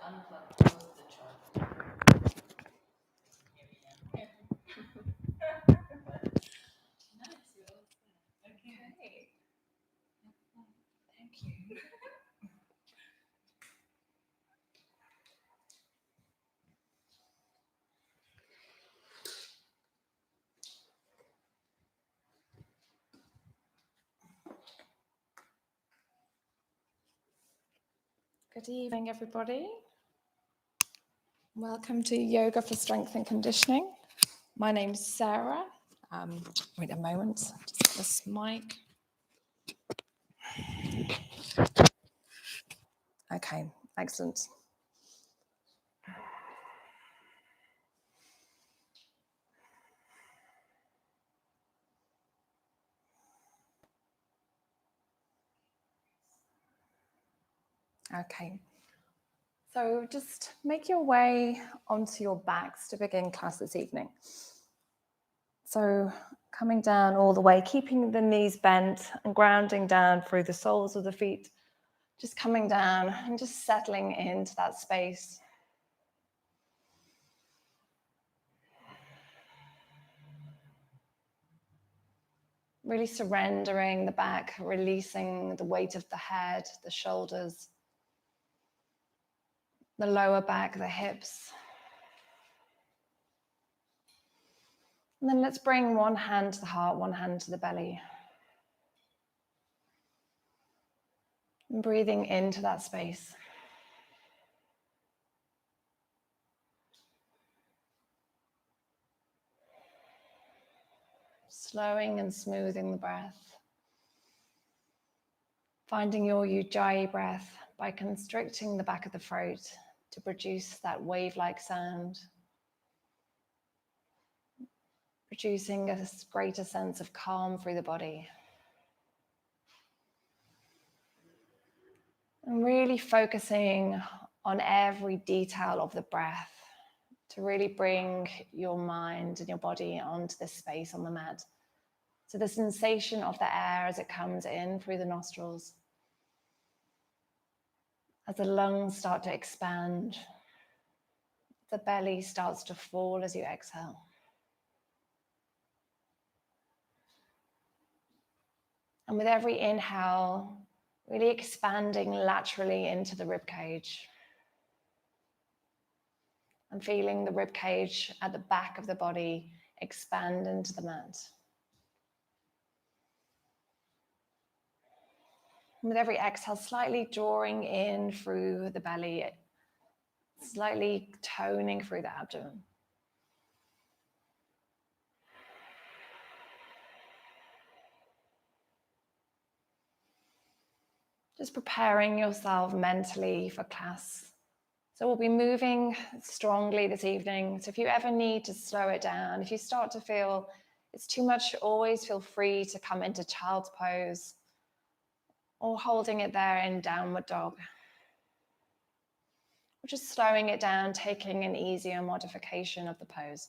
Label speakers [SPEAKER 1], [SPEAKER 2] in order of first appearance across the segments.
[SPEAKER 1] unplug both the chargers. Here we go. Nice. Okay. Thank you. Good evening, everybody. Welcome to Yoga for Strength and Conditioning. My name's Sarah. Wait a moment, just get this mic. Okay, excellent. Okay, so just make your way onto your backs to begin class this evening. So coming down all the way, keeping the knees bent and grounding down through the soles of the feet, just coming down and just settling into that space. Really surrendering the back, releasing the weight of the head, the shoulders, the lower back, the hips. And then let's bring one hand to the heart, one hand to the belly. And breathing into that space. Slowing and smoothing the breath. Finding your Ujjayi breath by constricting the back of the throat to produce that wave-like sound. Producing a greater sense of calm through the body. And really focusing on every detail of the breath to really bring your mind and your body onto this space on the mat. So the sensation of the air as it comes in through the nostrils. As the lungs start to expand, the belly starts to fall as you exhale. And with every inhale, really expanding laterally into the rib cage. And feeling the rib cage at the back of the body expand into the mat. And with every exhale, slightly drawing in through the belly, slightly toning through the abdomen. Just preparing yourself mentally for class. So we'll be moving strongly this evening. So if you ever need to slow it down, if you start to feel it's too much, always feel free to come into child's pose or holding it there in downward dog. Or just slowing it down, taking an easier modification of the pose.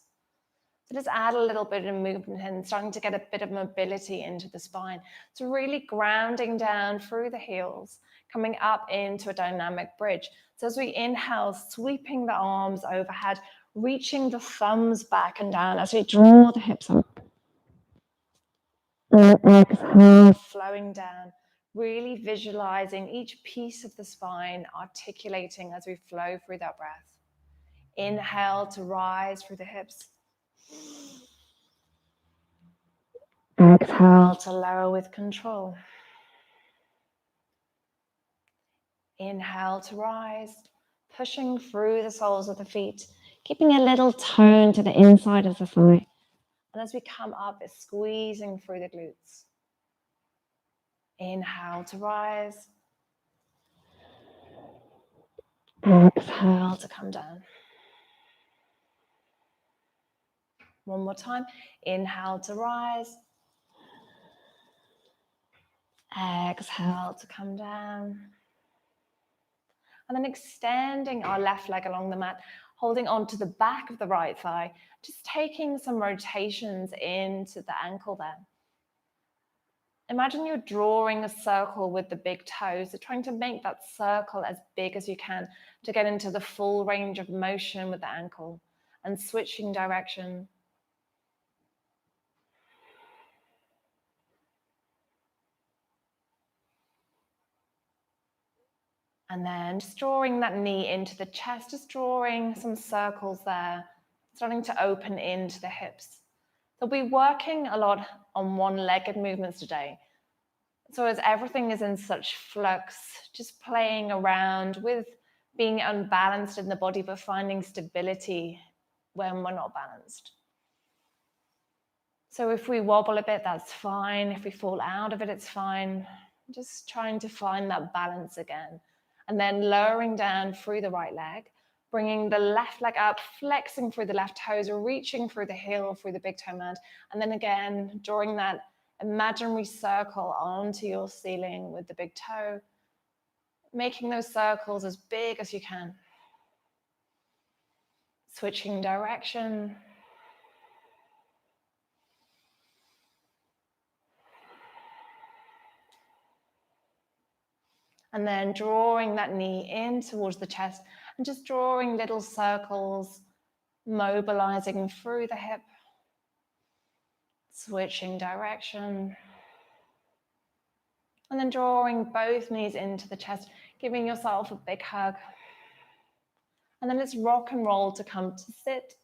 [SPEAKER 1] So just add a little bit of movement and starting to get a bit of mobility into the spine. So really grounding down through the heels, coming up into a dynamic bridge. So as we inhale, sweeping the arms overhead, reaching the thumbs back and down as we draw the hips up. And exhale, flowing down, really visualizing each piece of the spine, articulating as we flow through that breath. Inhale to rise through the hips. Exhale to lower with control. Inhale to rise, pushing through the soles of the feet, keeping a little tone to the inside of the thigh. And as we come up, it's squeezing through the glutes. Inhale to rise. Exhale to come down. One more time. Inhale to rise. Exhale to come down. And then extending our left leg along the mat, holding on to the back of the right thigh, just taking some rotations into the ankle there. Imagine you're drawing a circle with the big toes. So trying to make that circle as big as you can to get into the full range of motion with the ankle and switching direction. And then just drawing that knee into the chest, just drawing some circles there, starting to open into the hips. So we'll be working a lot on one-legged movements today. So as everything is in such flux, just playing around with being unbalanced in the body, but finding stability when we're not balanced. So if we wobble a bit, that's fine. If we fall out of it, it's fine. Just trying to find that balance again. And then lowering down through the right leg, bringing the left leg up, flexing through the left toes, reaching through the heel, through the big toe mat. And then again, drawing that imaginary circle onto your ceiling with the big toe, making those circles as big as you can. Switching direction. And then drawing that knee in towards the chest and just drawing little circles, mobilizing through the hip, switching direction. And then drawing both knees into the chest, giving yourself a big hug. And then it's rock and roll to come to sit.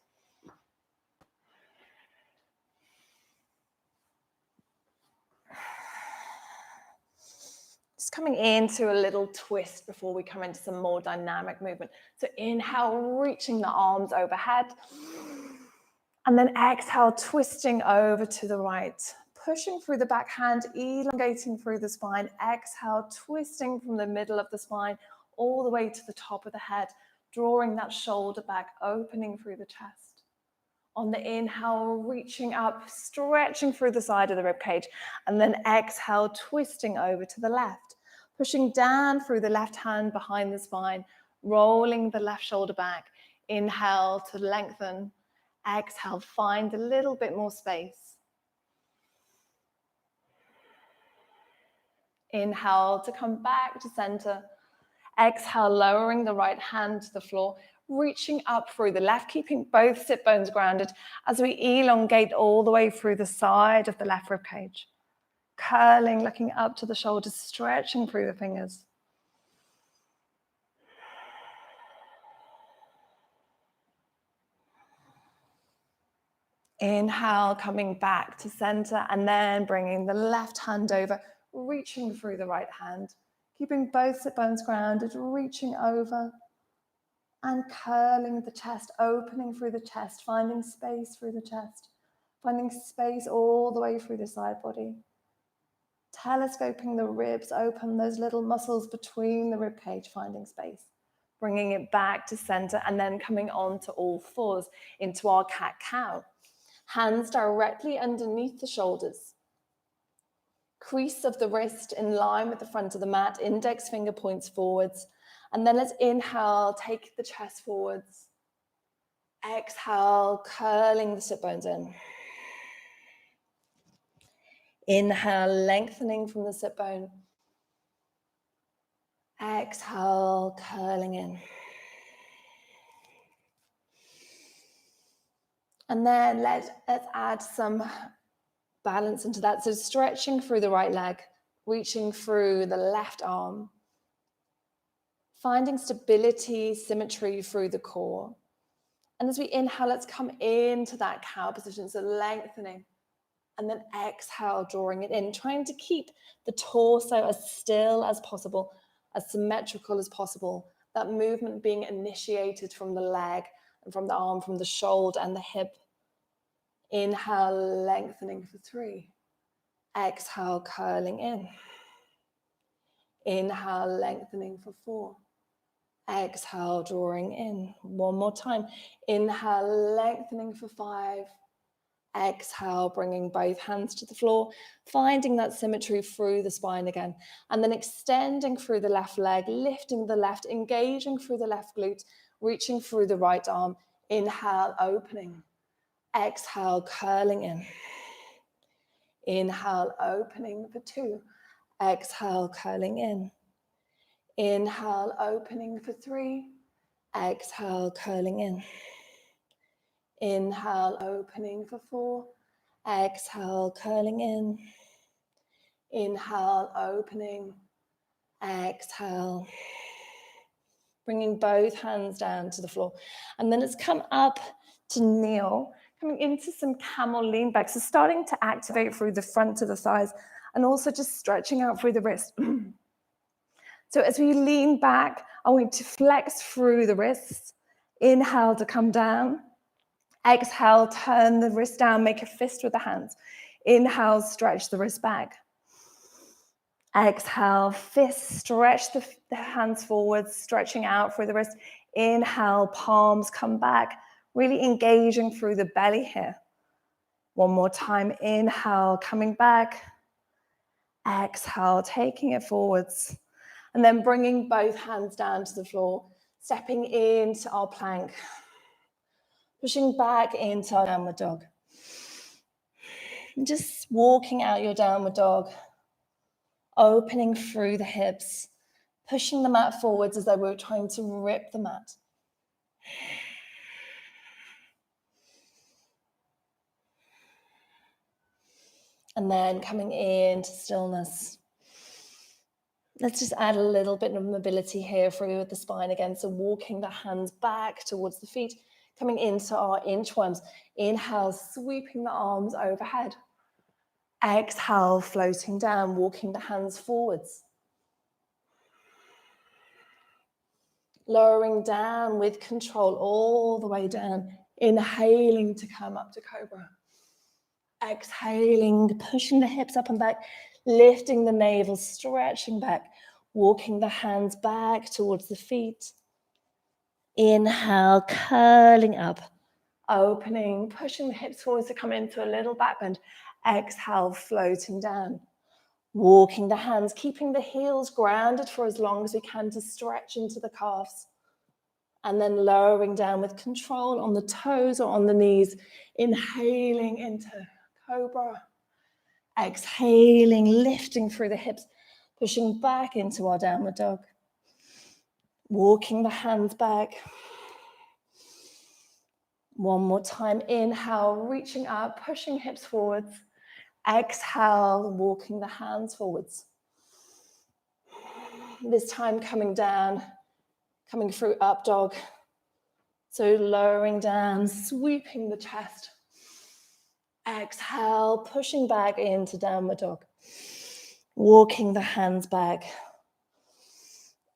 [SPEAKER 1] Just coming into a little twist before we come into some more dynamic movement. So inhale, reaching the arms overhead. And then exhale, twisting over to the right. Pushing through the back hand, elongating through the spine. Exhale, twisting from the middle of the spine all the way to the top of the head. Drawing that shoulder back, opening through the chest. On the inhale, reaching up, stretching through the side of the ribcage. And then exhale, twisting over to the left. Pushing down through the left hand behind the spine, rolling the left shoulder back. Inhale to lengthen. Exhale, find a little bit more space. Inhale to come back to center. Exhale, lowering the right hand to the floor, reaching up through the left, keeping both sit bones grounded as we elongate all the way through the side of the left rib cage. Curling, looking up to the shoulders, stretching through the fingers. Inhale, coming back to center, and then bringing the left hand over, reaching through the right hand, keeping both sit bones grounded, reaching over and curling the chest, opening through the chest, finding space through the chest, finding space all the way through the side body. Telescoping the ribs, open those little muscles between the rib cage, finding space. Bringing it back to center and then coming on to all fours into our cat-cow. Hands directly underneath the shoulders. Crease of the wrist in line with the front of the mat, index finger points forwards. And then let's inhale, take the chest forwards. Exhale, curling the sit bones in. Inhale, lengthening from the sit bone. Exhale, curling in. And then let's add some balance into that. So stretching through the right leg, reaching through the left arm. Finding stability, symmetry through the core. And as we inhale, let's come into that cow position, so lengthening. And then exhale, drawing it in, trying to keep the torso as still as possible, as symmetrical as possible. That movement being initiated from the leg and from the arm, from the shoulder and the hip. Inhale, lengthening for 3. Exhale, curling in. Inhale, lengthening for 4. Exhale, drawing in. One more time. Inhale, lengthening for 5. Exhale, bringing both hands to the floor, finding that symmetry through the spine again. And then extending through the left leg, lifting the left, engaging through the left glute, reaching through the right arm. Inhale, opening. Exhale, curling in. Inhale, opening for 2. Exhale, curling in. Inhale, opening for 3. Exhale, curling in. Inhale, opening for 4. Exhale, curling in. Inhale, opening. Exhale. Bringing both hands down to the floor. And then it's come up to kneel, coming into some camel lean back. So starting to activate through the front of the thighs and also just stretching out through the wrist. So as we lean back, I want to flex through the wrists. Inhale to come down. Exhale, turn the wrist down, make a fist with the hands. Inhale, stretch the wrist back. Exhale, fist, stretch the hands forwards, stretching out through the wrist. Inhale, palms come back, really engaging through the belly here. One more time, inhale, coming back. Exhale, taking it forwards. And then bringing both hands down to the floor, stepping into our plank. Pushing back into our downward dog. And just walking out your downward dog. Opening through the hips. Pushing the mat forwards as though we were trying to rip the mat. And then coming into stillness. Let's just add a little bit of mobility here through the spine again. So walking the hands back towards the feet. Coming into our inchworms. Inhale, sweeping the arms overhead. Exhale, floating down, walking the hands forwards. Lowering down with control all the way down. Inhaling to come up to cobra. Exhaling, pushing the hips up and back. Lifting the navel, stretching back. Walking the hands back towards the feet. Inhale, curling up, opening, pushing the hips forwards to come into a little back bend. Exhale, floating down. Walking the hands, keeping the heels grounded for as long as we can to stretch into the calves. And then lowering down with control on the toes or on the knees. Inhaling into cobra. Exhaling, lifting through the hips, pushing back into our downward dog. Walking the hands back. One more time, inhale, reaching up, pushing hips forwards. Exhale, walking the hands forwards. This time coming down, coming through up dog. So lowering down, sweeping the chest. Exhale, pushing back into downward dog. Walking the hands back.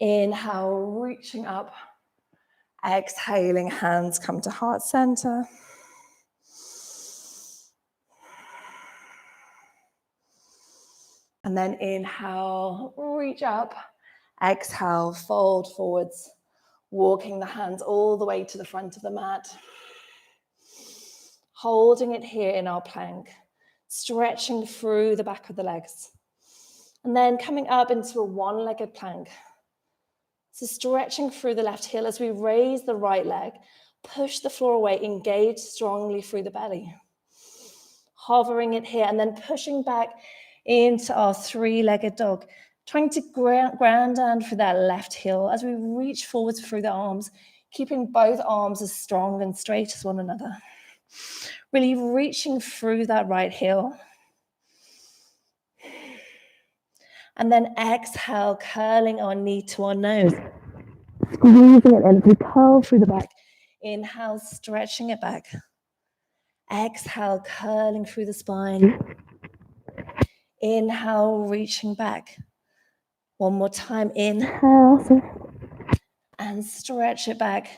[SPEAKER 1] Inhale, reaching up. Exhaling, hands come to heart center. And then inhale, reach up. Exhale, fold forwards. Walking the hands all the way to the front of the mat. Holding it here in our plank. Stretching through the back of the legs. And then coming up into a one-legged plank. So stretching through the left heel as we raise the right leg. Push the floor away, engage strongly through the belly. Hovering it here and then pushing back into our three-legged dog. Trying to ground down through that left heel as we reach forwards through the arms, keeping both arms as strong and straight as one another. Really reaching through that right heel. And then exhale, curling our knee to our nose. Squeezing it in as we curl through the back. Inhale, stretching it back. Exhale, curling through the spine. Inhale, reaching back. One more time, inhale. And stretch it back.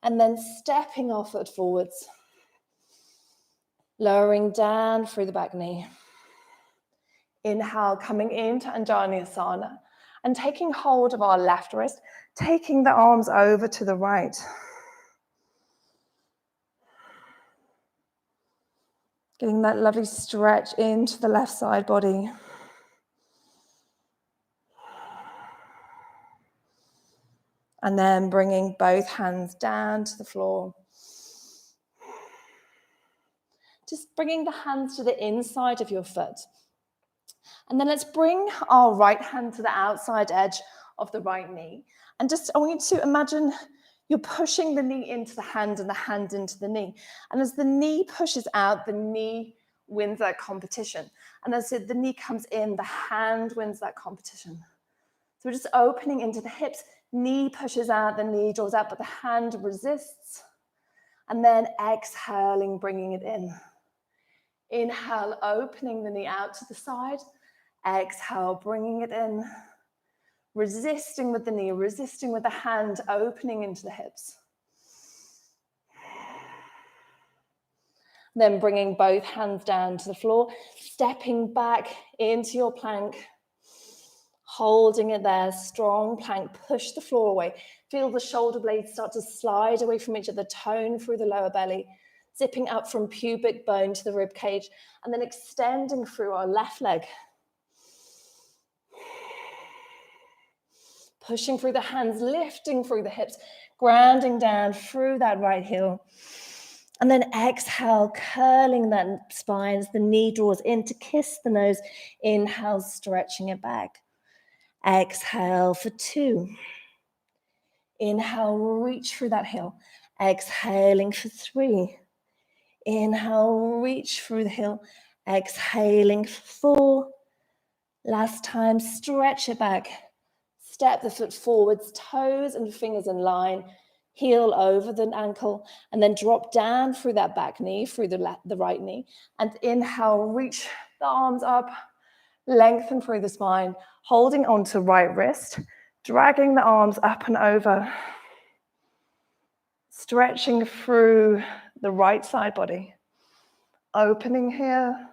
[SPEAKER 1] And then stepping our foot forwards. Lowering down through the back knee. Inhale, coming into Anjaneyasana. And taking hold of our left wrist. Taking the arms over to the right. Getting that lovely stretch into the left side body. And then bringing both hands down to the floor. just bringing the hands to the inside of your foot. And then let's bring our right hand to the outside edge of the right knee. And just, I want you to imagine you're pushing the knee into the hand and the hand into the knee. And as the knee pushes out, the knee wins that competition. And as the knee comes in, the hand wins that competition. So we're just opening into the hips. Knee pushes out, the knee draws out, but the hand resists. And then exhaling, bringing it in. Inhale, opening the knee out to the side. Exhale, bringing it in. Resisting with the knee, resisting with the hand, opening into the hips. Then bringing both hands down to the floor, stepping back into your plank, holding it there, strong plank, push the floor away. Feel the shoulder blades start to slide away from each other, tone through the lower belly, zipping up from pubic bone to the rib cage, and then extending through our left leg. Pushing through the hands, lifting through the hips, grounding down through that right heel. And then exhale, curling that spine as the knee draws in to kiss the nose. Inhale, stretching it back. Exhale for 2. Inhale, reach through that heel. Exhaling for 3. Inhale, reach through the heel. Exhaling for 4. Last time, stretch it back. Step the foot forwards, toes and fingers in line, heel over the ankle, and then drop down through that back knee, through the right knee. And inhale, reach the arms up, lengthen through the spine, holding onto right wrist, dragging the arms up and over, stretching through the right side body. Opening here.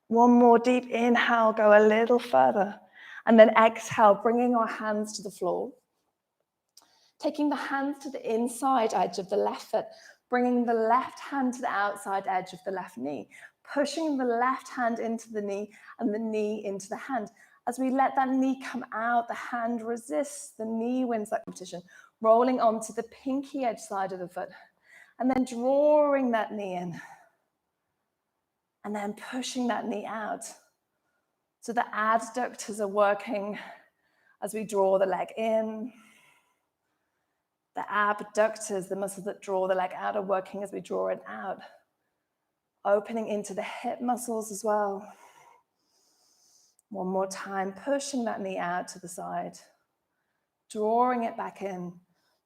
[SPEAKER 1] One more deep inhale, go a little further. And then exhale, bringing our hands to the floor. Taking the hands to the inside edge of the left foot, bringing the left hand to the outside edge of the left knee, pushing the left hand into the knee and the knee into the hand. As we let that knee come out, the hand resists, the knee wins that competition, rolling onto the pinky edge side of the foot, and then drawing that knee in, and then pushing that knee out. So the adductors are working as we draw the leg in. The abductors, the muscles that draw the leg out, are working as we draw it out. Opening into the hip muscles as well. One more time, pushing that knee out to the side. Drawing it back in.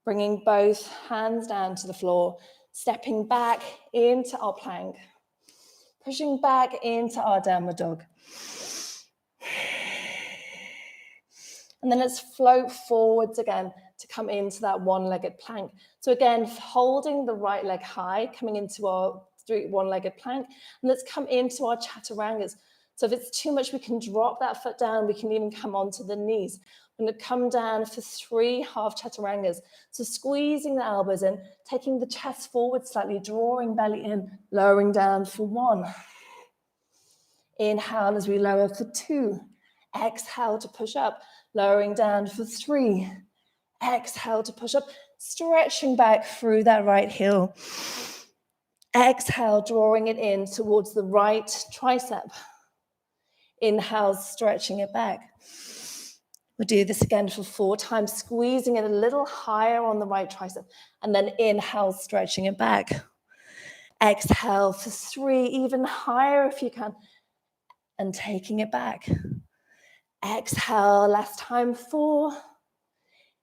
[SPEAKER 1] Bringing both hands down to the floor. Stepping back into our plank. Pushing back into our downward dog. And then let's float forwards again to come into that one-legged plank. So again, holding the right leg high, coming into our one-legged plank. And let's come into our chaturangas. So if it's too much, we can drop that foot down. We can even come onto the knees. I'm going to come down for 3 half chaturangas. So squeezing the elbows in, taking the chest forward slightly, drawing belly in, lowering down for 1. Inhale as we lower for 2. Exhale to push up, lowering down for 3. Exhale to push up, stretching back through that right heel. Exhale, drawing it in towards the right tricep. Inhale, stretching it back. We'll do this again for 4 times, squeezing it a little higher on the right tricep. And then inhale, stretching it back. Exhale for 3, even higher if you can. And taking it back. Exhale, last time, 4.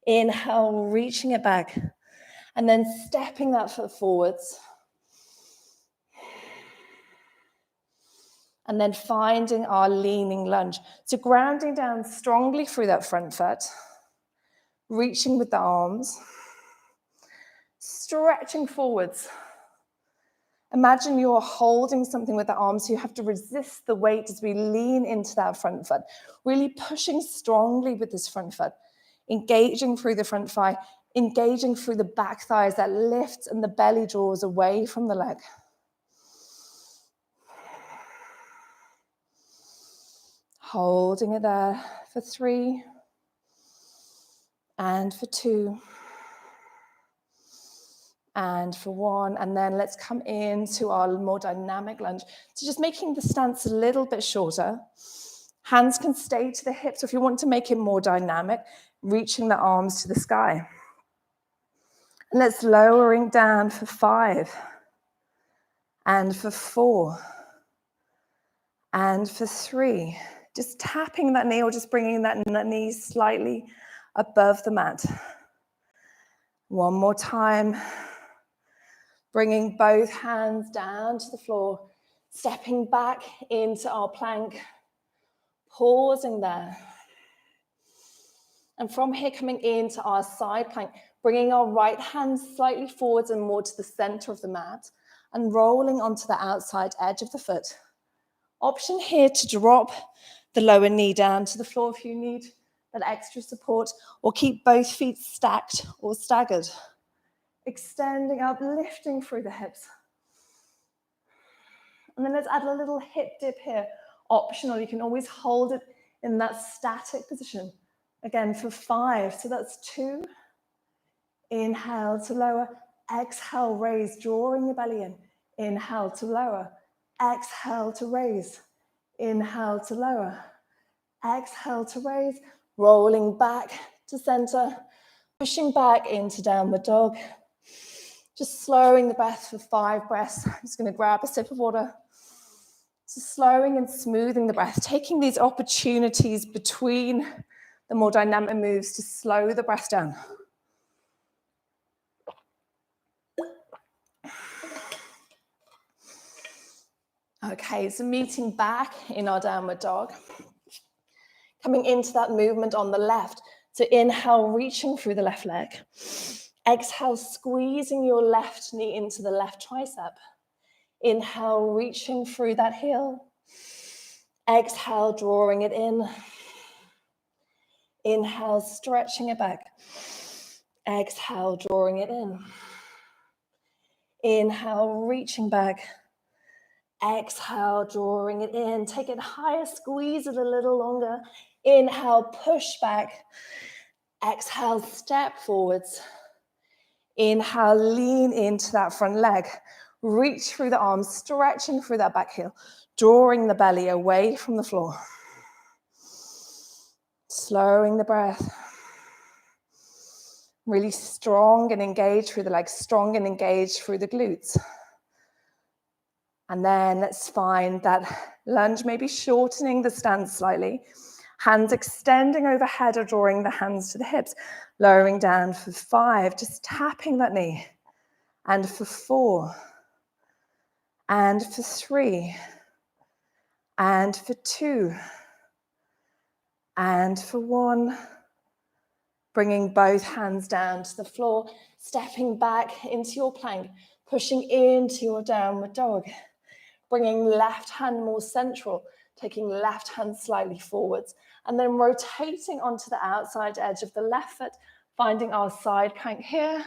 [SPEAKER 1] Inhale, reaching it back. And then stepping that foot forwards. And then finding our leaning lunge. So grounding down strongly through that front foot. Reaching with the arms. Stretching forwards. Imagine you're holding something with the arms, so you have to resist the weight as we lean into that front foot. Really pushing strongly with this front foot. Engaging through the front thigh. Engaging through the back thighs that lifts and the belly draws away from the leg. Holding it there for 3. And for 2. and for 1. And then let's come into our more dynamic lunge. So just making the stance a little bit shorter. Hands can stay to the hips. If you want to make it more dynamic, reaching the arms to the sky. And let's lowering down for 5. And for 4. And for 3. Just tapping that knee or just bringing that knee slightly above the mat. 1 more time. Bringing both hands down to the floor. Stepping back into our plank. Pausing there. And from here, coming into our side plank, bringing our right hand slightly forwards and more to the center of the mat, and rolling onto the outside edge of the foot. Option here to drop the lower knee down to the floor if you need that extra support, or keep both feet stacked or staggered. Extending up, lifting through the hips. And then let's add a little hip dip here. Optional, you can always hold it in that static position. Again, for 5, so that's 2. Inhale to lower, exhale, raise, drawing the belly in. Inhale to lower, exhale to raise. Inhale to lower, exhale to raise, rolling back to center, pushing back into downward dog. Just slowing the breath for 5 breaths. I'm just going to grab a sip of water. So slowing and smoothing the breath, taking these opportunities between the more dynamic moves to slow the breath down. Okay, so meeting back in our downward dog. Coming into that movement on the left. So inhale, reaching through the left leg. Exhale, squeezing your left knee into the left tricep. Inhale, reaching through that heel. Exhale, drawing it in. Inhale, stretching it back. Exhale, drawing it in. Inhale, reaching back. Exhale, drawing it in. Take it higher, squeeze it a little longer. Inhale, push back. Exhale, step forwards. Inhale, lean into that front leg. Reach through the arms, stretching through that back heel, drawing the belly away from the floor. Slowing the breath. Really strong and engaged through the legs, strong and engaged through the glutes. And then let's find that lunge, maybe shortening the stance slightly. Hands extending overhead or drawing the hands to the hips. Lowering down for 5, just tapping that knee. And for 4. And for 3. And for 2. And for 1. Bringing both hands down to the floor. Stepping back into your plank. Pushing into your downward dog. Bringing left hand more central, taking left hand slightly forwards, and then rotating onto the outside edge of the left foot, finding our side plank here.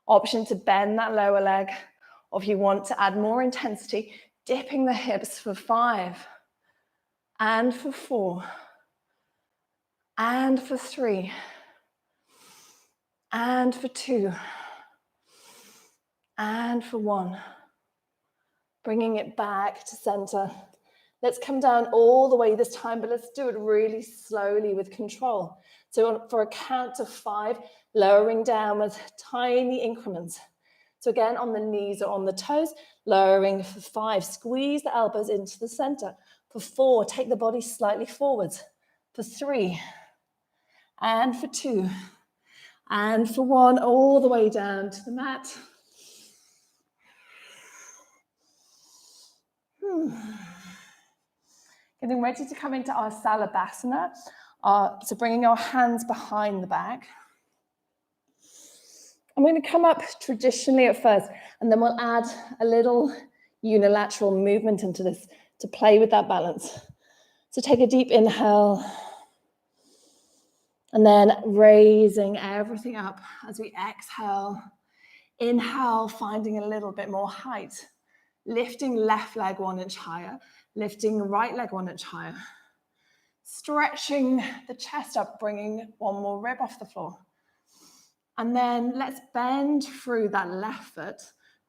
[SPEAKER 1] Option to bend that lower leg, or if you want to add more intensity, dipping the hips for 5, and for 4, and for 3, and for 2, and for 1. Bringing it back to center. Let's come down all the way this time, but let's do it really slowly with control. So for a count of 5, lowering down with tiny increments. So again, on the knees or on the toes, lowering for 5. Squeeze the elbows into the center. For 4, take the body slightly forwards. For 3, and for 2, and for 1, all the way down to the mat. Getting ready to come into our Savasana. So bringing our hands behind the back. I'm going to come up traditionally at first, and then we'll add a little unilateral movement into this to play with that balance. So take a deep inhale, and then raising everything up as we exhale. Inhale, finding a little bit more height. Lifting left leg 1 inch higher. Lifting right leg 1 inch higher. Stretching the chest up, bringing one more rib off the floor. And then let's bend through that left foot,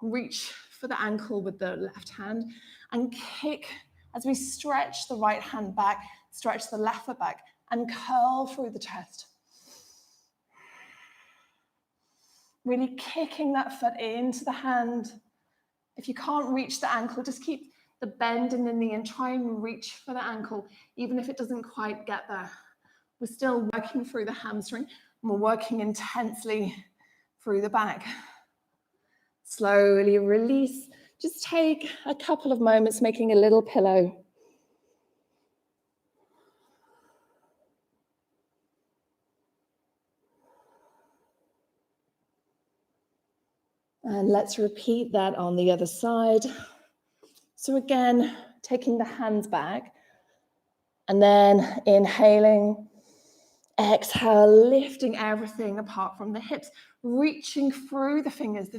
[SPEAKER 1] reach for the ankle with the left hand, and kick as we stretch the right hand back, stretch the left foot back, and curl through the chest. Really kicking that foot into the hand. If you can't reach the ankle, just keep the bend in the knee and try and reach for the ankle, even if it doesn't quite get there. We're still working through the hamstring, and we're working intensely through the back. Slowly release. Just take a couple of moments making a little pillow. And let's repeat that on the other side. So again, taking the hands back and then inhaling, exhale, lifting everything apart from the hips, reaching through the fingers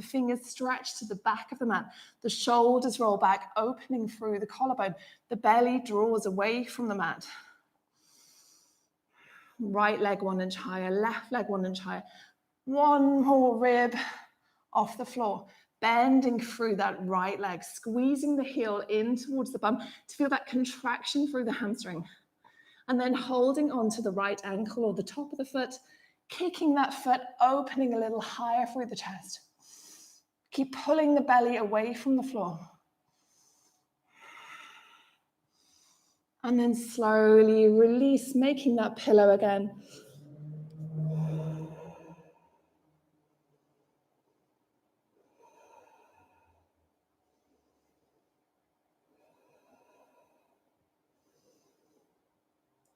[SPEAKER 1] stretch to the back of the mat, the shoulders roll back, opening through the collarbone, the belly draws away from the mat. Right leg 1 inch higher, left leg 1 inch higher, one more rib off the floor, bending through that right leg, squeezing the heel in towards the bum to feel that contraction through the hamstring. And then holding onto the right ankle or the top of the foot, kicking that foot, opening a little higher through the chest. Keep pulling the belly away from the floor. And then slowly release, making that pillow again.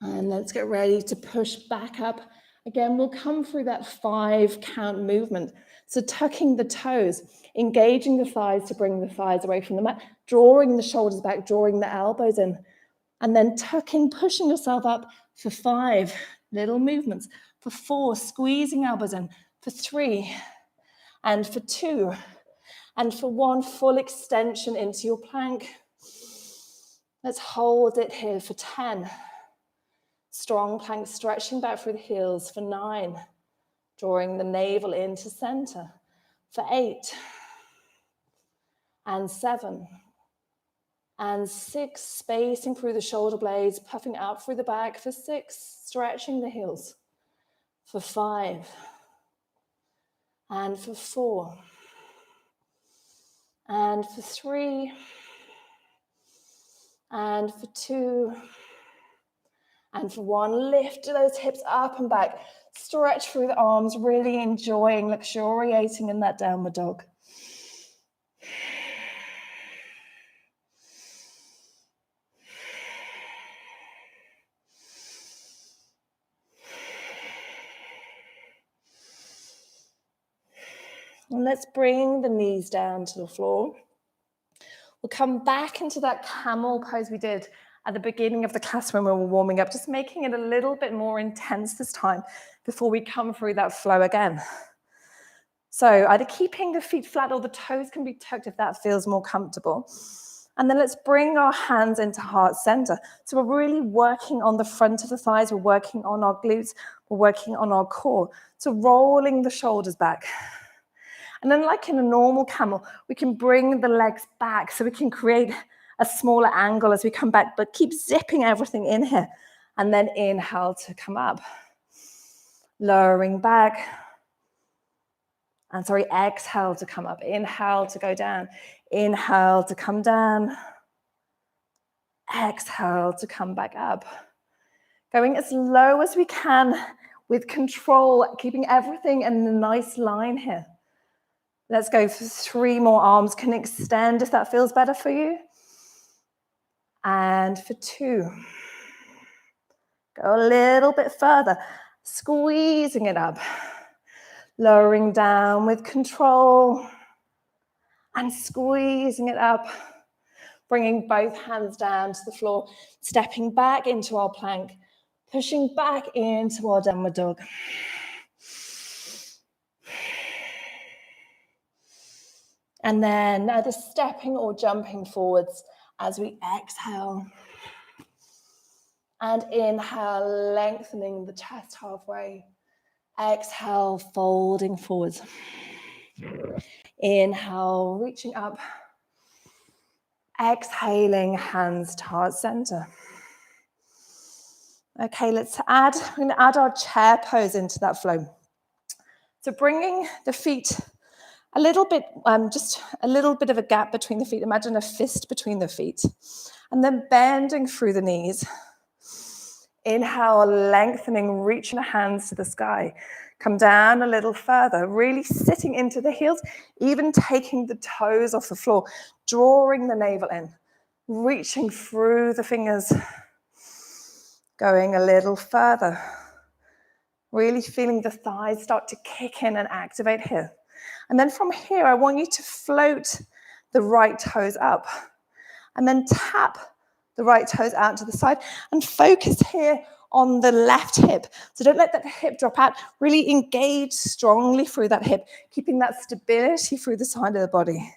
[SPEAKER 1] And let's get ready to push back up. Again, we'll come through that 5 count movement. So tucking the toes, engaging the thighs to bring the thighs away from the mat, drawing the shoulders back, drawing the elbows in, and then tucking, pushing yourself up for 5 little movements, for 4, squeezing elbows in, for 3, and for 2, and for 1, full extension into your plank. Let's hold it here for 10. Strong plank, stretching back through the heels for 9, drawing the navel into center for 8, and 7, and 6, spacing through the shoulder blades, puffing up through the back for 6, stretching the heels for 5, and for 4, and for 3, and for 2, and for 1, lift those hips up and back. Stretch through the arms, really enjoying, luxuriating in that downward dog. And let's bring the knees down to the floor. We'll come back into that camel pose we did at the beginning of the class when we were warming up, just making it a little bit more intense this time before we come through that flow again. So either keeping the feet flat or the toes can be tucked if that feels more comfortable. And then let's bring our hands into heart center. So we're really working on the front of the thighs, we're working on our glutes, we're working on our core. So rolling the shoulders back. And then like in a normal camel, we can bring the legs back so we can create a smaller angle as we come back, but keep zipping everything in here. And then inhale to come up. Lowering back. And sorry, exhale to come up. Inhale to go down. Inhale to come down. Exhale to come back up. Going as low as we can with control, keeping everything in a nice line here. Let's go for 3 more. Arms can extend if that feels better for you. And for 2. Go a little bit further, squeezing it up. Lowering down with control. And squeezing it up. Bringing both hands down to the floor. Stepping back into our plank. Pushing back into our downward dog. And then either stepping or jumping forwards as we exhale. And inhale, lengthening the chest halfway. Exhale, folding forwards. Inhale, reaching up. Exhaling, hands towards center. Okay, we're going to add our chair pose into that flow. So bringing the feet a little bit, just a little bit of a gap between the feet. Imagine a fist between the feet. And then bending through the knees. Inhale, lengthening, reaching the hands to the sky. Come down a little further, really sitting into the heels, even taking the toes off the floor, drawing the navel in, reaching through the fingers, going a little further. Really feeling the thighs start to kick in and activate here. And then from here, I want you to float the right toes up and then tap the right toes out to the side and focus here on the left hip. So don't let that hip drop out. Really engage strongly through that hip, keeping that stability through the side of the body.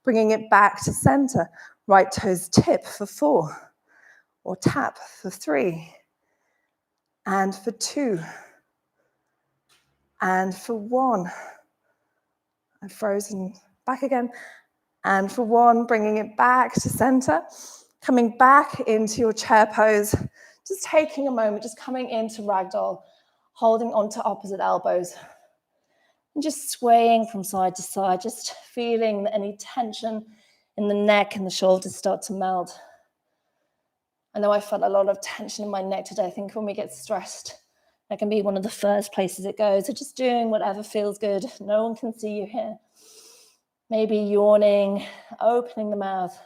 [SPEAKER 1] Bringing it back to center. Right toes tip for 4, or tap for 3, and for 2, and for 1. And frozen back again. And for 1, bringing it back to center. Coming back into your chair pose. Just taking a moment, just coming into ragdoll, holding onto opposite elbows. And just swaying from side to side, just feeling any tension in the neck and the shoulders start to melt. I know I felt a lot of tension in my neck today. I think when we get stressed, that can be one of the first places it goes. So just doing whatever feels good. No one can see you here. Maybe yawning, opening the mouth.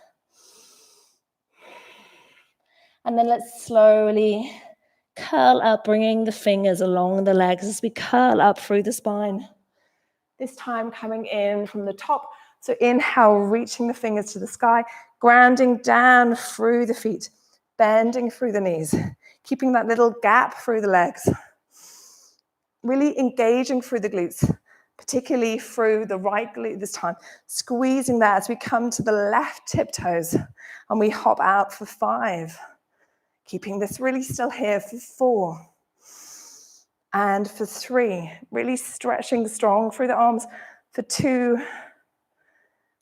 [SPEAKER 1] And then let's slowly curl up, bringing the fingers along the legs as we curl up through the spine. This time coming in from the top. So inhale, reaching the fingers to the sky, grounding down through the feet, bending through the knees, keeping that little gap through the legs. Really engaging through the glutes, particularly through the right glute this time. Squeezing that as we come to the left tiptoes and we hop out for 5. Keeping this really still here for 4. And for 3. Really stretching strong through the arms for 2.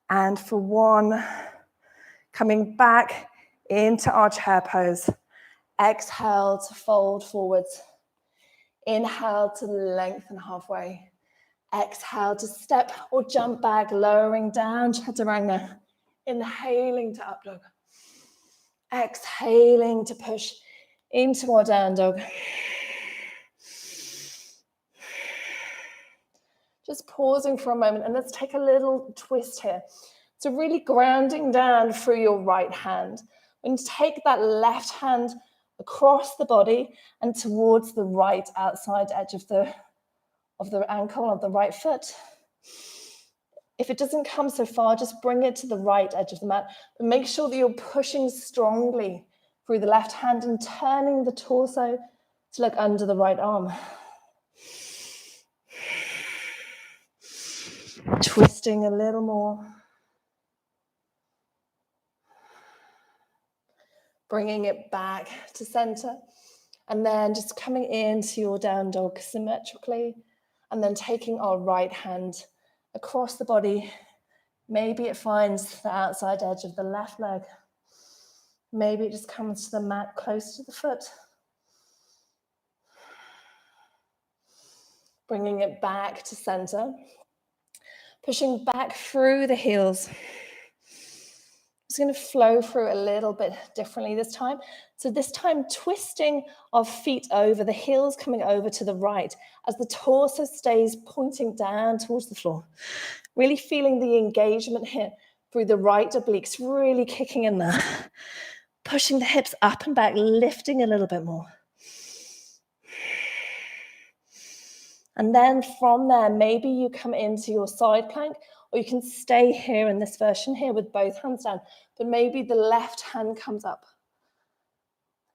[SPEAKER 1] And for 1. Coming back into our chair pose. Exhale to fold forwards. Inhale to lengthen halfway. Exhale to step or jump back, lowering down, chaturanga. Inhaling to up dog. Exhaling to push into our down dog. Just pausing for a moment and let's take a little twist here. So really grounding down through your right hand. When you take that left hand across the body and towards the right outside edge of the ankle of the right foot. If it doesn't come so far, just bring it to the right edge of the mat. But make sure that you're pushing strongly through the left hand and turning the torso to look under the right arm. Twisting a little more. Bringing it back to center. And then just coming into your down dog symmetrically. And then taking our right hand across the body. Maybe it finds the outside edge of the left leg. Maybe it just comes to the mat close to the foot. Bringing it back to center. Pushing back through the heels. It's going to flow through a little bit differently this time. So this time, twisting our feet over, the heels coming over to the right as the torso stays pointing down towards the floor. Really feeling the engagement here through the right obliques, really kicking in there. Pushing the hips up and back, lifting a little bit more. And then from there, maybe you come into your side plank, or you can stay here in this version here with both hands down, but maybe the left hand comes up.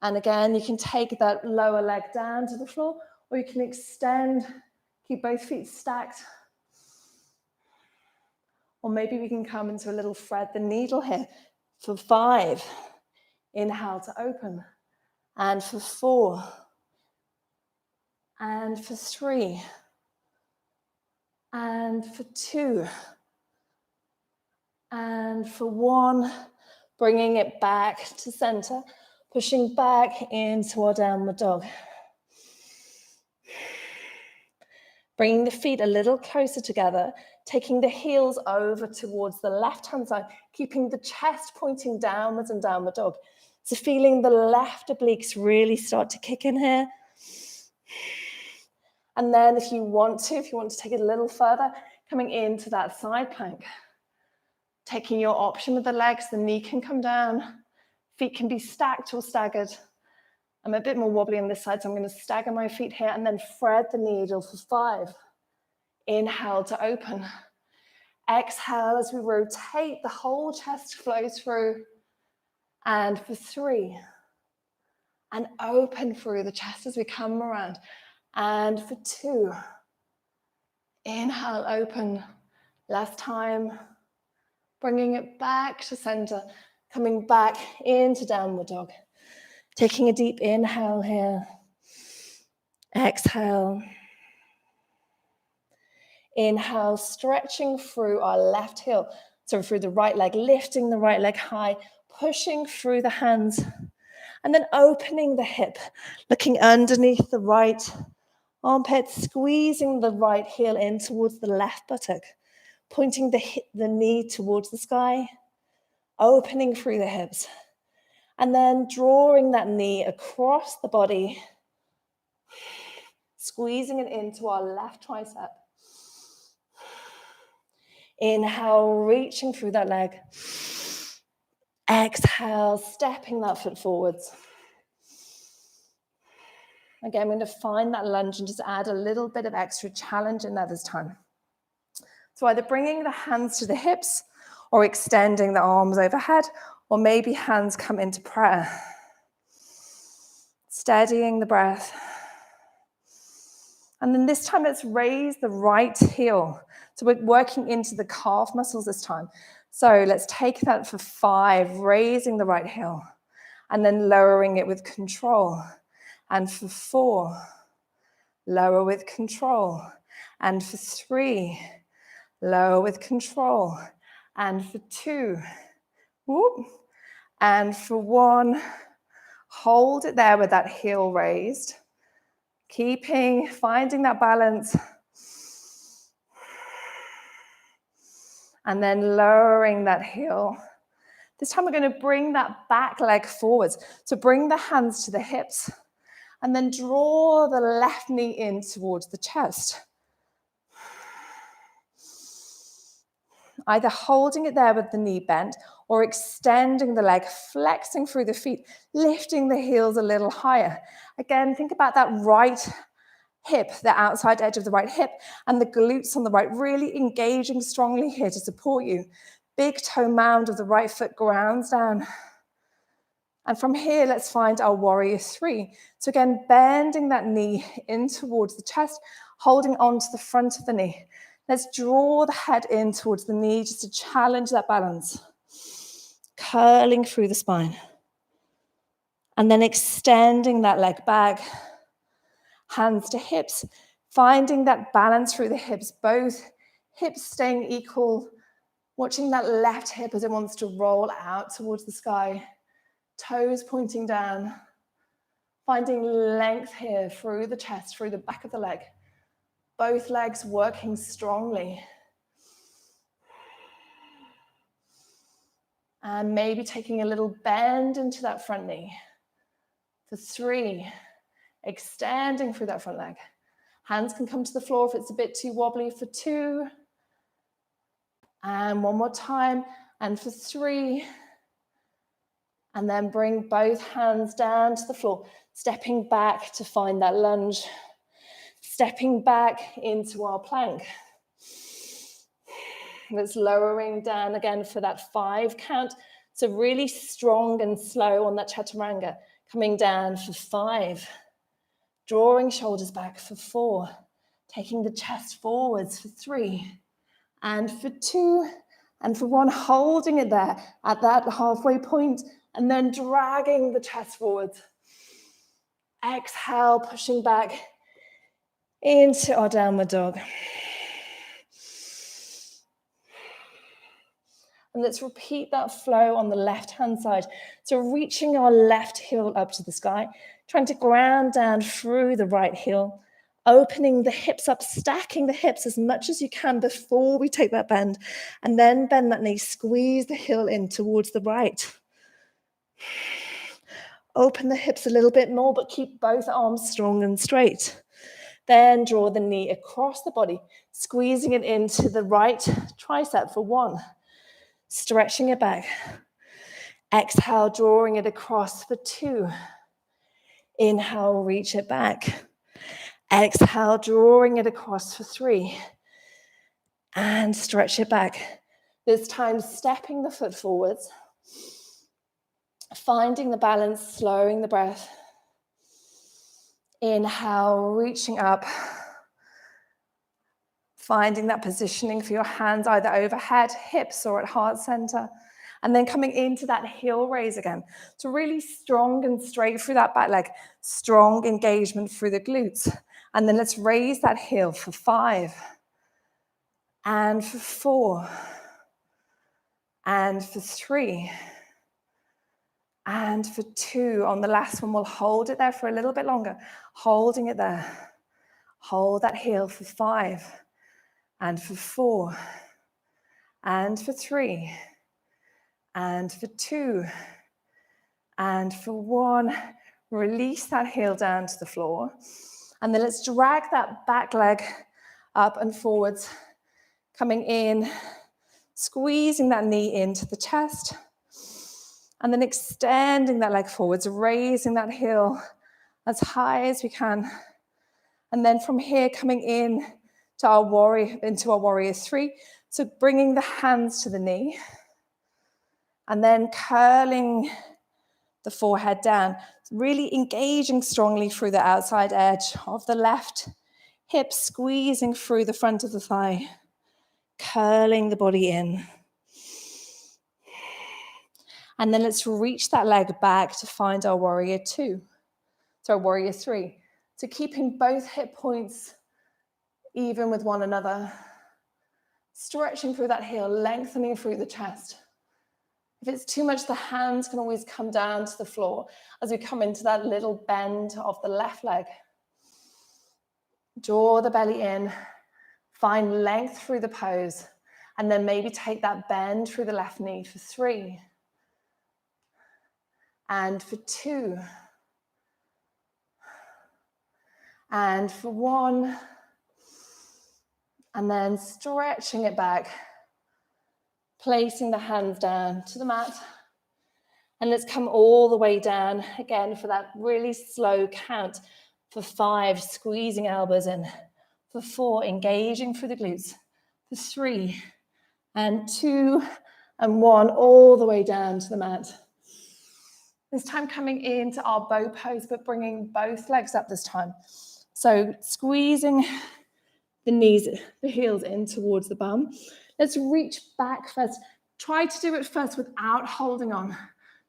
[SPEAKER 1] And again, you can take that lower leg down to the floor, or you can extend, keep both feet stacked. Or maybe we can come into a little thread the needle here for 5. Inhale to open. And for 4. and for 3, and for 2, and for 1, bringing it back to center, pushing back into our downward dog. Bringing the feet a little closer together, taking the heels over towards the left-hand side, keeping the chest pointing downwards and downward dog. So feeling the left obliques really start to kick in here. And then if you want to take it a little further, coming into that side plank. Taking your option with the legs, the knee can come down, feet can be stacked or staggered. I'm a bit more wobbly on this side, so I'm going to stagger my feet here and then thread the needle for 5. Inhale to open. Exhale as we rotate, the whole chest flows through. And for 3. And open through the chest as we come around. And for 2. Inhale, open. Last time. Bringing it back to center. Coming back into downward dog. Taking a deep inhale here. Exhale. Inhale, stretching through our left heel. So through the right leg, lifting the right leg high, pushing through the hands. And then opening the hip, looking underneath the right armpit, squeezing the right heel in towards the left buttock, pointing the knee towards the sky, opening through the hips. And then drawing that knee across the body, squeezing it into our left tricep. Inhale, reaching through that leg. Exhale, stepping that foot forwards. Again, I'm going to find that lunge and just add a little bit of extra challenge in there this time. So either bringing the hands to the hips or extending the arms overhead, or maybe hands come into prayer. Steadying the breath. And then this time, let's raise the right heel. So we're working into the calf muscles this time. So let's take that for 5, raising the right heel, and then lowering it with control. And for 4, lower with control. And for 3, lower with control. And for 2, whoop. And for 1, hold it there with that heel raised. Finding that balance. And then lowering that heel. This time we're going to bring that back leg forwards. So bring the hands to the hips. And then draw the left knee in towards the chest. Either holding it there with the knee bent or extending the leg, flexing through the feet, lifting the heels a little higher. Again, think about that right hip, the outside edge of the right hip, and the glutes on the right, really engaging strongly here to support you. Big toe mound of the right foot grounds down. And from here, let's find our warrior 3. So again, bending that knee in towards the chest, holding on to the front of the knee. Let's draw the head in towards the knee just to challenge that balance. Curling through the spine. And then extending that leg back. Hands to hips, finding that balance through the hips, both hips staying equal, watching that left hip as it wants to roll out towards the sky, toes pointing down, finding length here through the chest, through the back of the leg, both legs working strongly. And maybe taking a little bend into that front knee. For 3, extending through that front leg. Hands can come to the floor if it's a bit too wobbly. For 2. And one more time. And for 3. And then bring both hands down to the floor. Stepping back to find that lunge. Stepping back into our plank. That's lowering down again for that 5 count. So really strong and slow on that chaturanga. Coming down for 5. Drawing shoulders back for 4. Taking the chest forwards for 3. And for 2. And for 1, holding it there at that halfway point. And then dragging the chest forwards. Exhale, pushing back. into our downward dog. And let's repeat that flow on the left-hand side. So reaching our left heel up to the sky, trying to ground down through the right heel, opening the hips up, stacking the hips as much as you can before we take that bend, and then bend that knee, squeeze the heel in towards the right. Open the hips a little bit more, but keep both arms strong and straight. Then draw the knee across the body, squeezing it into the right tricep for 1. Stretching it back. Exhale, drawing it across for 2. Inhale, reach it back. Exhale, drawing it across for 3. And stretch it back. This time, stepping the foot forwards. Finding the balance, slowing the breath. Inhale, reaching up. Finding that positioning for your hands either overhead, hips, or at heart center. And then coming into that heel raise again. So really strong and straight through that back leg. Strong engagement through the glutes. And then let's raise that heel for 5. And for 4. And for 3. And for 2. On the last one, we'll hold it there for a little bit longer. Holding it there. Hold that heel for 5. And for 4. And for 3. And for 2. And for 1. Release that heel down to the floor. And then let's drag that back leg up and forwards. Coming in, squeezing that knee into the chest. And then extending that leg forwards, raising that heel as high as we can. And then from here, coming in to our warrior 3. So bringing the hands to the knee. And then curling the forehead down. Really engaging strongly through the outside edge of the left hip, squeezing through the front of the thigh. Curling the body in. And then let's reach that leg back to find our warrior 2. So warrior 3. So keeping both hip points even with one another. Stretching through that heel, lengthening through the chest. If it's too much, the hands can always come down to the floor as we come into that little bend of the left leg. Draw the belly in. Find length through the pose. And then maybe take that bend through the left knee for 3. And for 2. And for 1. And then stretching it back. Placing the hands down to the mat. And let's come all the way down again for that really slow count. For 5, squeezing elbows in. For 4, engaging through the glutes. For 3, and 2, and 1, all the way down to the mat. This time coming into our bow pose, but bringing both legs up this time. So squeezing the knees, the heels in towards the bum. Let's reach back first. Try to do it first without holding on.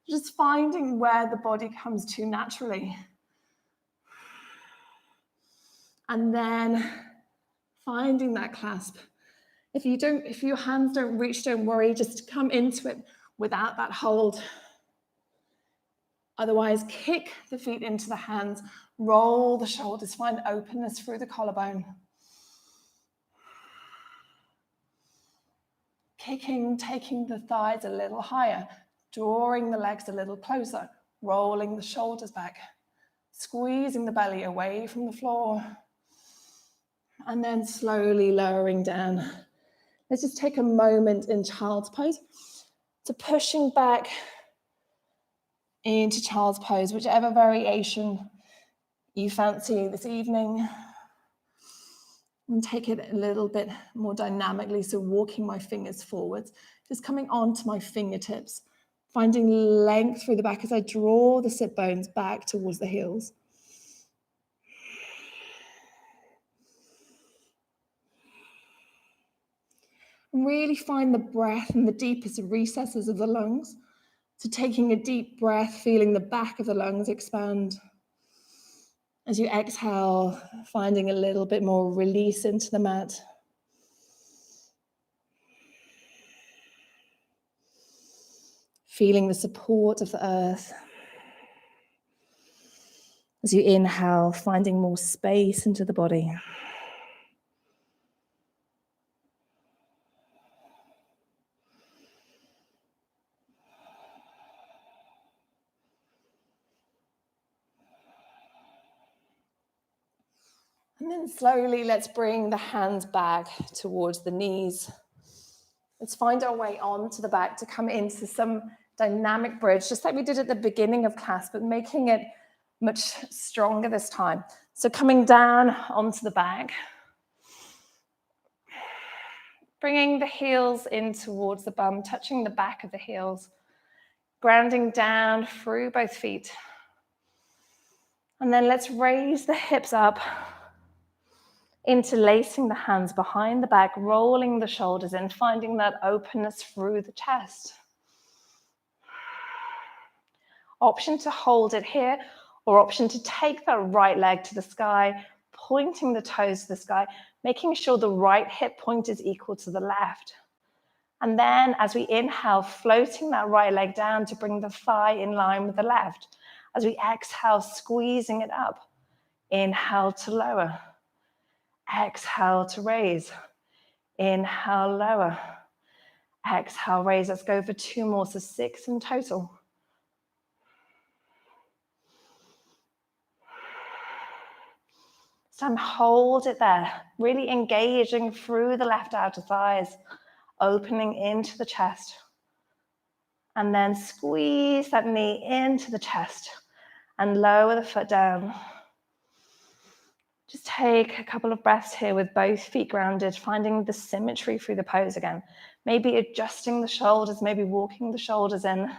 [SPEAKER 1] Just finding where the body comes to naturally. And then finding that clasp. If your hands don't reach, don't worry, just come into it without that hold. Otherwise, kick the feet into the hands, roll the shoulders, find openness through the collarbone. Kicking, taking the thighs a little higher, drawing the legs a little closer, rolling the shoulders back, squeezing the belly away from the floor, and then slowly lowering down. Let's just take a moment in child's pose. So pushing back into child's pose, whichever variation you fancy this evening. And take it a little bit more dynamically, so walking my fingers forwards, just coming onto my fingertips, finding length through the back as I draw the sit bones back towards the heels. Really find the breath in the deepest recesses of the lungs. So taking a deep breath, feeling the back of the lungs expand. As you exhale, finding a little bit more release into the mat. Feeling the support of the earth. As you inhale, finding more space into the body. And then slowly, let's bring the hands back towards the knees. Let's find our way onto the back to come into some dynamic bridge, just like we did at the beginning of class, but making it much stronger this time. So coming down onto the back, bringing the heels in towards the bum, touching the back of the heels, grounding down through both feet. And then let's raise the hips up, interlacing the hands behind the back, rolling the shoulders in, finding that openness through the chest. Option to hold it here, or option to take that right leg to the sky, pointing the toes to the sky, making sure the right hip point is equal to the left. And then as we inhale, floating that right leg down to bring the thigh in line with the left. As we exhale, squeezing it up. Inhale to lower. Exhale to raise. Inhale, lower. Exhale, raise. Let's go for 2 more, so 6 in total. So hold it there, really engaging through the left outer thighs, opening into the chest. And then squeeze that knee into the chest and lower the foot down. Just take a couple of breaths here with both feet grounded, finding the symmetry through the pose again. Maybe adjusting the shoulders, maybe walking the shoulders in.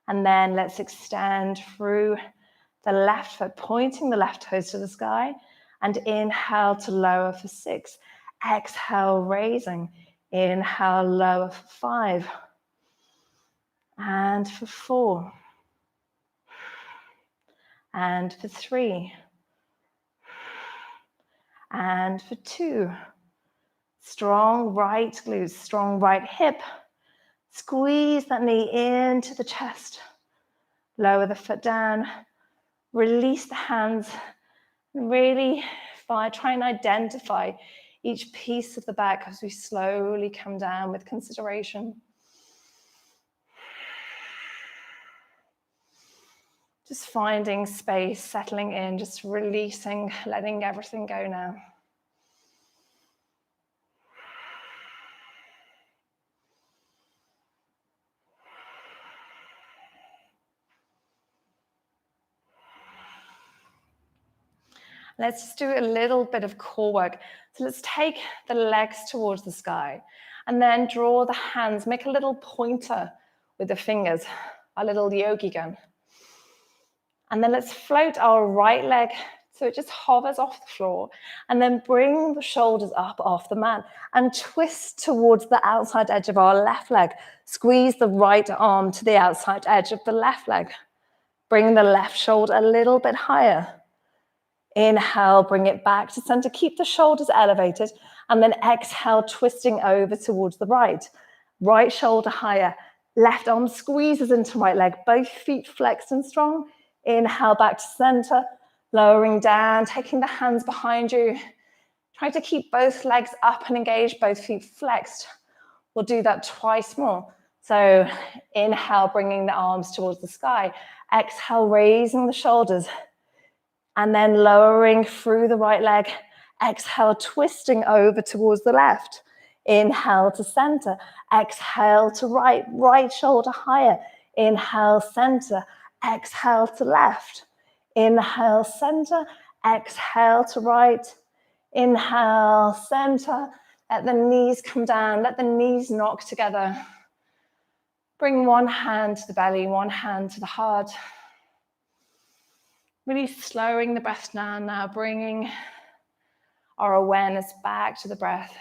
[SPEAKER 1] And then let's extend through the left foot, pointing the left toes to the sky, and inhale to lower for 6. Exhale, raising. Inhale, lower for 5. And for 4. And for 3. And for 2. Strong right glutes, strong right hip. Squeeze that knee into the chest. Lower the foot down. Release the hands. Really try and identify each piece of the back as we slowly come down with consideration. Just finding space, settling in, just releasing, letting everything go now. Let's just do a little bit of core work. So let's take the legs towards the sky and then draw the hands, make a little pointer with the fingers, a little yogi gun. And then let's float our right leg so it just hovers off the floor, and then bring the shoulders up off the mat and twist towards the outside edge of our left leg. Squeeze the right arm to the outside edge of the left leg. Bring the left shoulder a little bit higher. Inhale, bring it back to center. Keep the shoulders elevated, and then exhale, twisting over towards the right. Right shoulder higher. Left arm squeezes into right leg. Both feet flexed and strong. Inhale, back to center. Lowering down, taking the hands behind you. Try to keep both legs up and engaged, both feet flexed. We'll do that twice more. So inhale, bringing the arms towards the sky. Exhale, raising the shoulders. And then lowering through the right leg. Exhale, twisting over towards the left. Inhale to center. Exhale to right. Right shoulder higher. Inhale, center. Exhale to left. Inhale, center. Exhale to right. Inhale, center. Let the knees come down. Let the knees knock together. Bring one hand to the belly, one hand to the heart. Really slowing the breath down now, bringing our awareness back to the breath.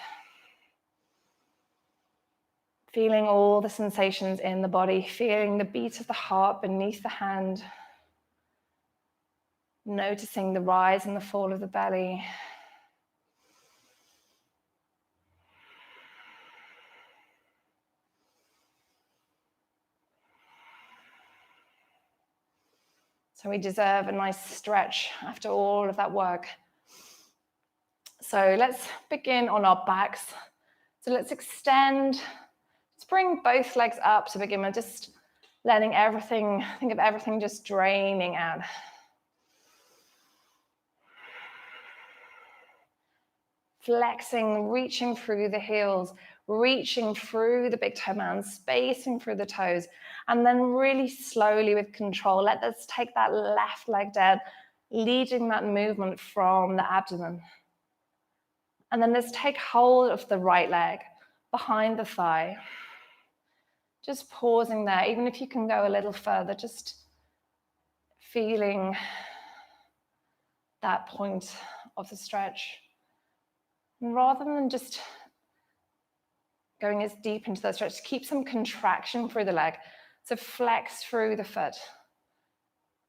[SPEAKER 1] Feeling all the sensations in the body, feeling the beat of the heart beneath the hand. Noticing the rise and the fall of the belly. So we deserve a nice stretch after all of that work. So let's begin on our backs. So let's extend, let's bring both legs up to begin with, just letting everything, think of everything just draining out. Flexing, reaching through the heels, reaching through the big toe mound, spacing through the toes, and then really slowly with control, let's take that left leg down, leading that movement from the abdomen. And then let's take hold of the right leg behind the thigh. Just pausing there, even if you can go a little further, just feeling that point of the stretch. And rather than just going as deep into that stretch, keep some contraction through the leg. So flex through the foot.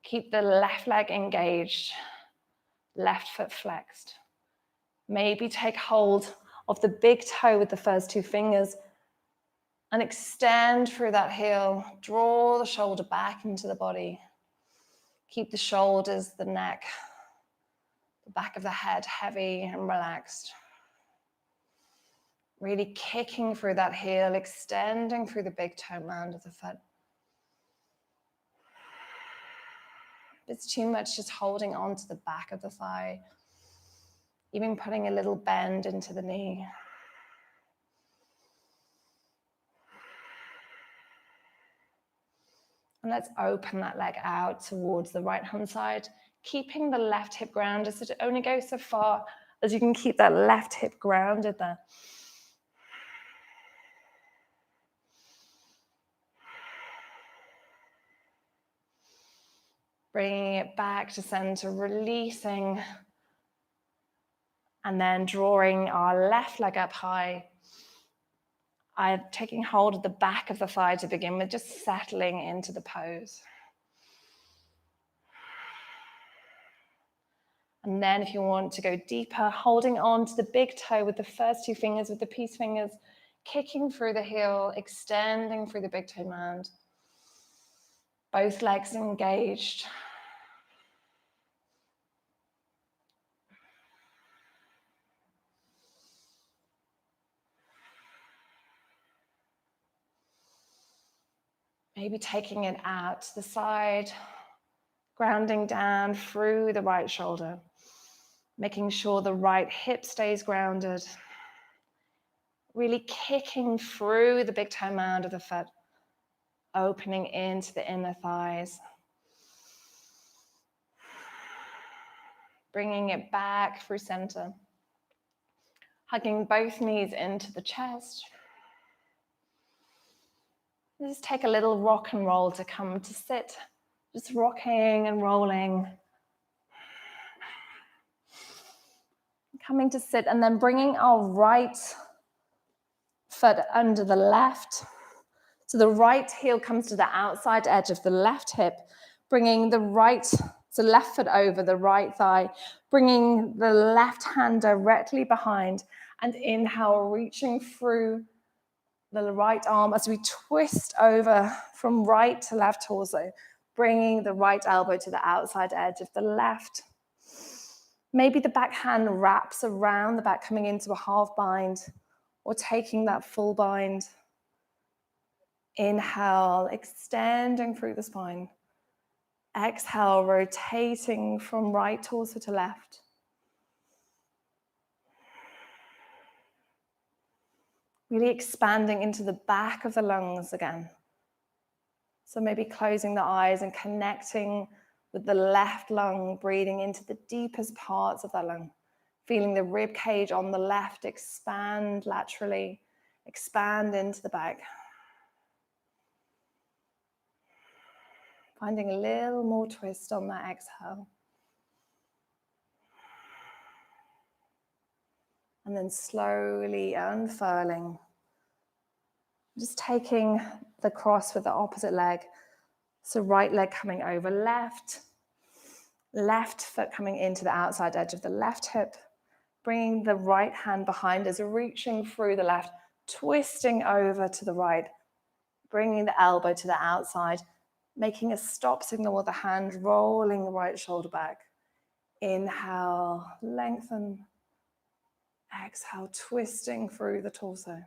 [SPEAKER 1] Keep the left leg engaged, left foot flexed. Maybe take hold of the big toe with the first two fingers and extend through that heel. Draw the shoulder back into the body. Keep the shoulders, the neck, the back of the head heavy and relaxed. Really kicking through that heel, extending through the big toe mound of the foot. If it's too much, just holding on to the back of the thigh. Even putting a little bend into the knee. And let's open that leg out towards the right hand side, keeping the left hip grounded, so to only go so far as you can keep that left hip grounded there. Bringing it back to center, releasing, and then drawing our left leg up high. I'm taking hold of the back of the thigh to begin with, just settling into the pose. And then if you want to go deeper, holding on to the big toe with the first two fingers, with the peace fingers, kicking through the heel, extending through the big toe mound. Both legs engaged. Maybe taking it out to the side, grounding down through the right shoulder, making sure the right hip stays grounded. Really kicking through the big toe mound of the foot, opening into the inner thighs. Bringing it back through center. Hugging both knees into the chest. Just take a little rock and roll to come to sit. Just rocking and rolling. Coming to sit and then bringing our right foot under the left. So the right heel comes to the outside edge of the left hip, bringing the right, so left foot over the right thigh, bringing the left hand directly behind, and inhale, reaching through the right arm as we twist over from right to left torso, bringing the right elbow to the outside edge of the left. Maybe the back hand wraps around the back, coming into a half bind, or taking that full bind. Inhale, extending through the spine. Exhale, rotating from right torso to left. Really expanding into the back of the lungs again. So maybe closing the eyes and connecting with the left lung, breathing into the deepest parts of that lung. Feeling the rib cage on the left expand laterally, expand into the back. Finding a little more twist on that exhale. And then slowly unfurling. Just taking the cross with the opposite leg. So right leg coming over left. Left foot coming into the outside edge of the left hip, bringing the right hand behind us, reaching through the left, twisting over to the right, bringing the elbow to the outside, making a stop signal with the hand, rolling the right shoulder back. Inhale, lengthen. Exhale, twisting through the torso.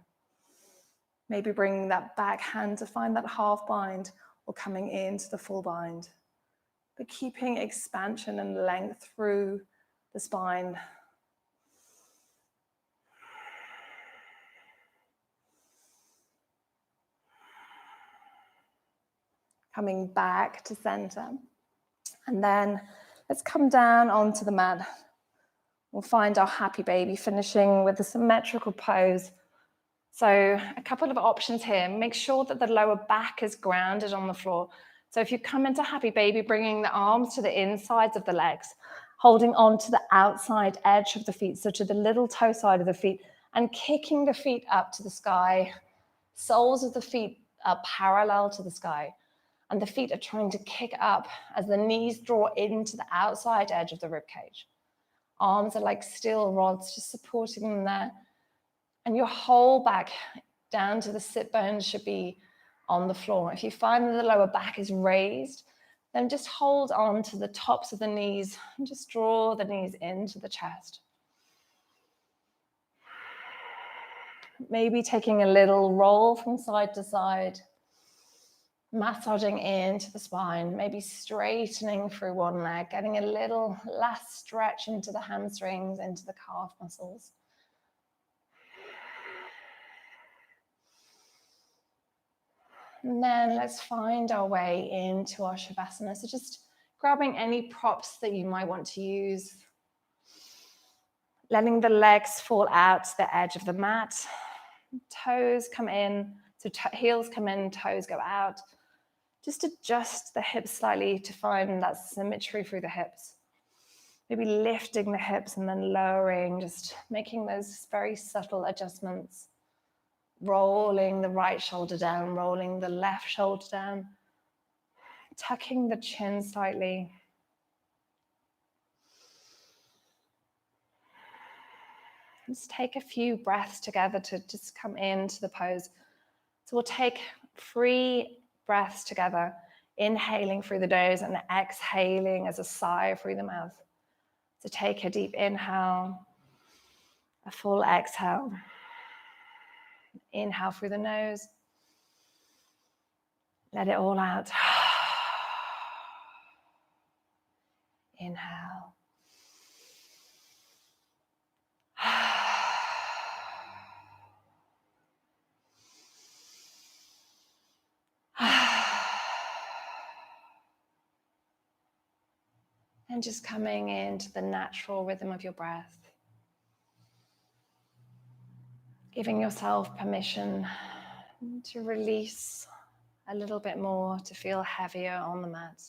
[SPEAKER 1] Maybe bringing that back hand to find that half bind or coming into the full bind. But keeping expansion and length through the spine. Coming back to center. And then let's come down onto the mat. We'll find our happy baby, finishing with a symmetrical pose. So a couple of options here. Make sure that the lower back is grounded on the floor. So if you come into happy baby, bringing the arms to the insides of the legs, holding on to the outside edge of the feet, so to the little toe side of the feet, and kicking the feet up to the sky. Soles of the feet are parallel to the sky, and the feet are trying to kick up as the knees draw into the outside edge of the rib cage. Arms are like steel rods, just supporting them there. And your whole back down to the sit bones should be on the floor. If you find that the lower back is raised, then just hold on to the tops of the knees and just draw the knees into the chest. Maybe taking a little roll from side to side, massaging into the spine, maybe straightening through one leg, getting a little last stretch into the hamstrings, into the calf muscles. And then let's find our way into our Savasana. So just grabbing any props that you might want to use. Letting the legs fall out to the edge of the mat. Toes come in, so heels come in, toes go out. Just adjust the hips slightly to find that symmetry through the hips. Maybe lifting the hips and then lowering, just making those very subtle adjustments. Rolling the right shoulder down, rolling the left shoulder down, tucking the chin slightly. Let's take a few breaths together to just come into the pose. So we'll take 3 breaths together, inhaling through the nose and exhaling as a sigh through the mouth. So take a deep inhale, a full exhale. Inhale through the nose. Let it all out. Inhale. And just coming into the natural rhythm of your breath. Giving yourself permission to release a little bit more, to feel heavier on the mat.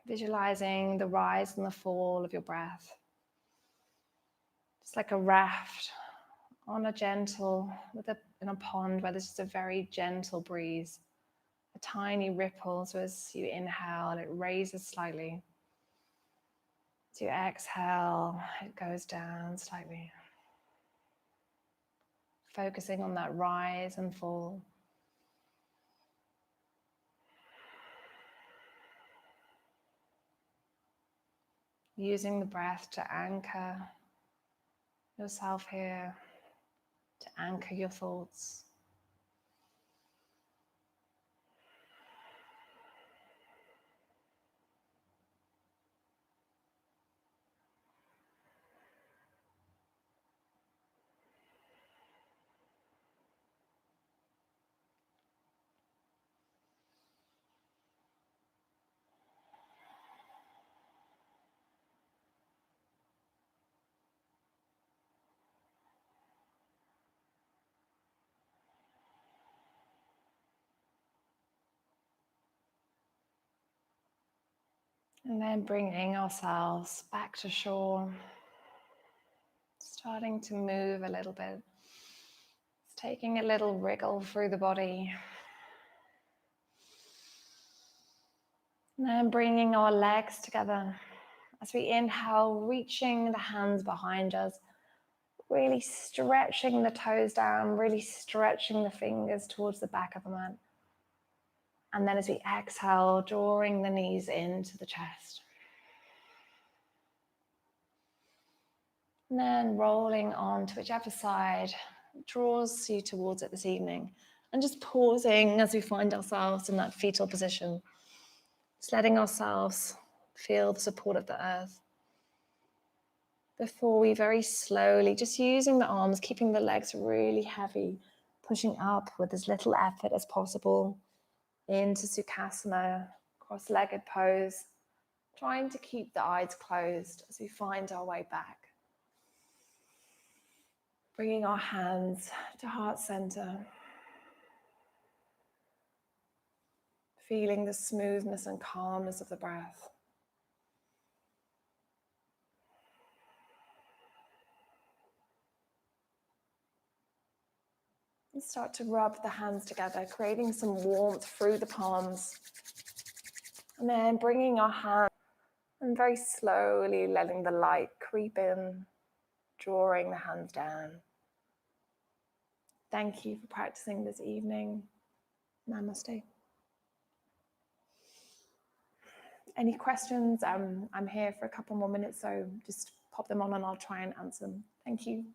[SPEAKER 1] Visualizing the rise and the fall of your breath. It's like a raft on a gentle, in a pond where there's just a very gentle breeze. A tiny ripple, so as you inhale, it raises slightly. As you exhale, it goes down slightly. Focusing on that rise and fall. Using the breath to anchor yourself here, to anchor your thoughts. And then bringing ourselves back to shore. Starting to move a little bit. It's taking a little wriggle through the body. And then bringing our legs together. As we inhale, reaching the hands behind us, really stretching the toes down, really stretching the fingers towards the back of the mat. And then as we exhale, drawing the knees into the chest. And then rolling on to whichever side draws you towards it this evening. And just pausing as we find ourselves in that fetal position. Just letting ourselves feel the support of the earth. Before we very slowly, just using the arms, keeping the legs really heavy, pushing up with as little effort as possible into Sukhasana, cross-legged pose, trying to keep the eyes closed as we find our way back. Bringing our hands to heart center, feeling the smoothness and calmness of the breath. And start to rub the hands together, creating some warmth through the palms. And then bringing our hands and very slowly letting the light creep in, drawing the hands down. Thank you for practicing this evening. Namaste. Any questions? I'm here for a couple more minutes, so just pop them on and I'll try and answer them. Thank you.